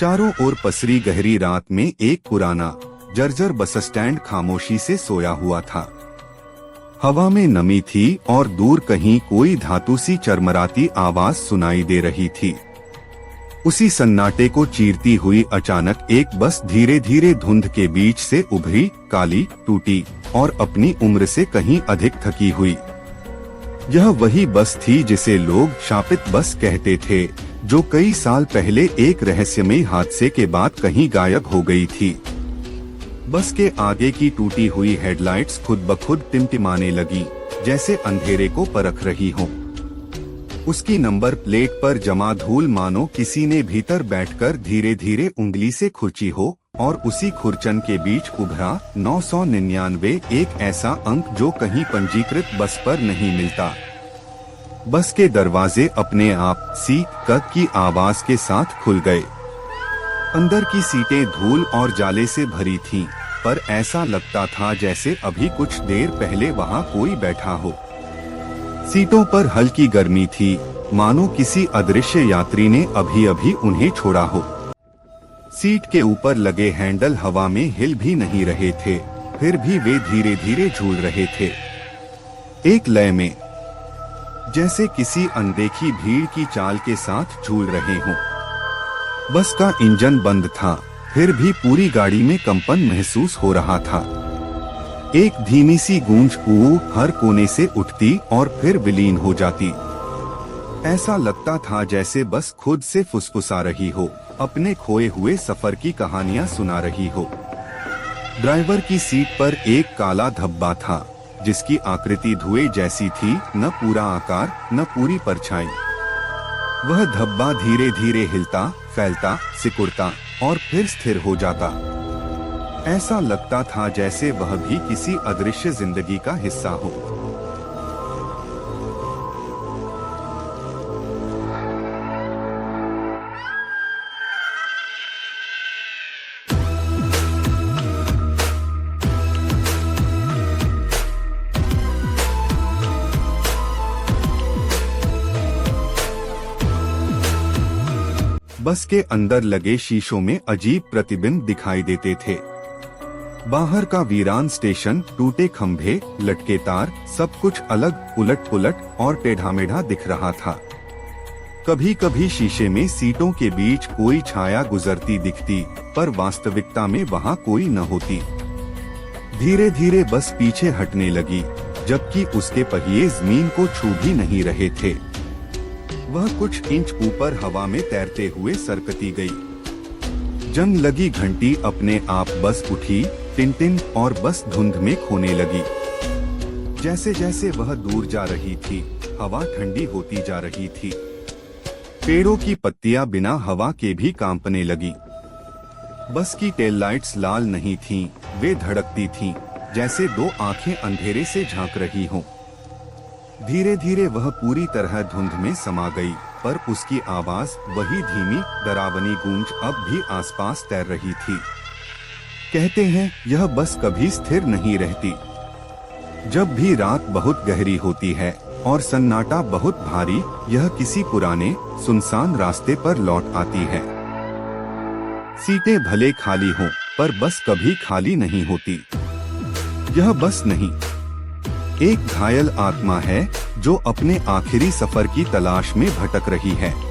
चारों ओर पसरी गहरी रात में एक पुराना जर्जर बस स्टैंड खामोशी से सोया हुआ था। हवा में नमी थी और दूर कहीं कोई धातु सी चरमराती आवाज सुनाई दे रही थी। उसी सन्नाटे को चीरती हुई अचानक एक बस धीरे धीरे धुंध के बीच से उभरी, काली, टूटी और अपनी उम्र से कहीं अधिक थकी हुई। यह वही बस थी जिसे लोग शापित बस कहते थे, जो कई साल पहले एक रहस्यमयी हादसे के बाद कहीं गायब हो गई थी। बस के आगे की टूटी हुई हेडलाइट्स खुद ब खुद टिमटिमाने लगी, जैसे अंधेरे को परख रही हो। उसकी नंबर प्लेट पर जमा धूल मानो किसी ने भीतर बैठकर धीरे धीरे उंगली से खुरची हो, और उसी खुरचन के बीच उभरा 999, एक ऐसा अंक जो कहीं पंजीकृत बस पर नहीं मिलता। बस के दरवाजे अपने आप सी कक की आवाज के साथ खुल गए। अंदर की सीटें धूल और जाले से भरी थीं, पर ऐसा लगता था जैसे अभी कुछ देर पहले वहां कोई बैठा हो। सीटों पर हल्की गर्मी थी, मानो किसी अदृश्य यात्री ने अभी अभी उन्हें छोड़ा हो। सीट के ऊपर लगे हैंडल हवा में हिल भी नहीं रहे थे, फिर भी वे धीरे धीरे झूल रहे थे, एक लय में, जैसे किसी अनदेखी भीड़ की चाल के साथ झूल रहे हों। बस का इंजन बंद था, फिर भी पूरी गाड़ी में कंपन महसूस हो रहा था। एक धीमी सी गूंज हर कोने से उठती और फिर विलीन हो जाती। ऐसा लगता था जैसे बस खुद से फुसफुसा रही हो, अपने खोए हुए सफर की कहानियां सुना रही हो। ड्राइवर की सीट पर एक काला धब्बा था, जिसकी आकृति धुएं जैसी थी, न पूरा आकार न पूरी परछाई। वह धब्बा धीरे धीरे हिलता, फैलता, सिकुड़ता और फिर स्थिर हो जाता। ऐसा लगता था जैसे वह भी किसी अदृश्य जिंदगी का हिस्सा हो। बस के अंदर लगे शीशों में अजीब प्रतिबिंब दिखाई देते थे। बाहर का वीरान स्टेशन, टूटे खंभे, लटके तार, सब कुछ अलग, उलट पुलट और टेढ़ा-मेढ़ा दिख रहा था। कभी कभी शीशे में सीटों के बीच कोई छाया गुजरती दिखती, पर वास्तविकता में वहाँ कोई न होती। धीरे धीरे बस पीछे हटने लगी, जबकि उसके पहिए जमीन को छू भी नहीं रहे थे। वह कुछ इंच ऊपर हवा में तैरते हुए सरकती गई। जंग लगी घंटी अपने आप बस उठी, टिन-टिन, और बस धुंध में खोने लगी। जैसे जैसे वह दूर जा रही थी, हवा ठंडी होती जा रही थी। पेड़ों की पत्तियां बिना हवा के भी कांपने लगी। बस की टेल लाइट्स लाल नहीं थीं, वे धड़कती थीं, जैसे दो आंखें अंधेरे से झांक रही हों। धीरे धीरे वह पूरी तरह धुंध में समा गई, पर उसकी आवाज, वही धीमी डरावनी गूंज, अब भी आसपास तैर रही थी। कहते हैं यह बस कभी स्थिर नहीं रहती। जब भी रात बहुत गहरी होती है और सन्नाटा बहुत भारी, यह किसी पुराने सुनसान रास्ते पर लौट आती है। सीटें भले खाली हों, पर बस कभी खाली नहीं होती। यह बस नहीं, एक घायल आत्मा है जो अपने आखिरी सफर की तलाश में भटक रही है।